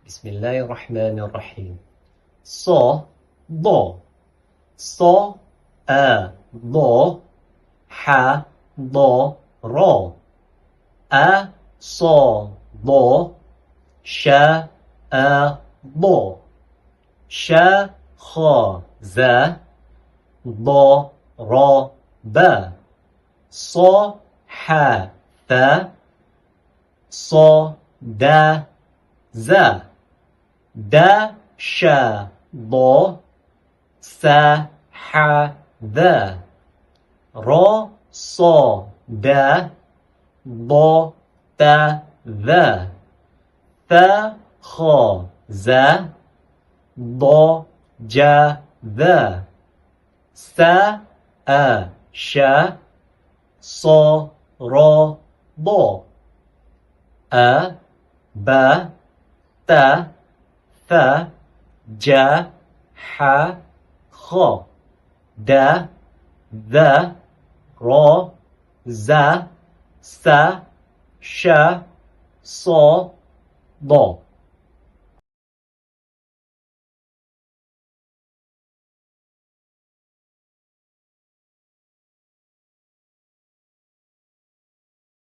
بسم الله الرحمن الرحيم. ص ض ص ض ح ض ر ص ض ش ض ش خ ز ض ر ب ص ح ث ص د ز د ش ض س ح ذ ر ص د ض ت ذ ث خ ز ض ج ذ س ش ص ر ض ب ت ث ج ح خ د ذ ر ز س ش ص ض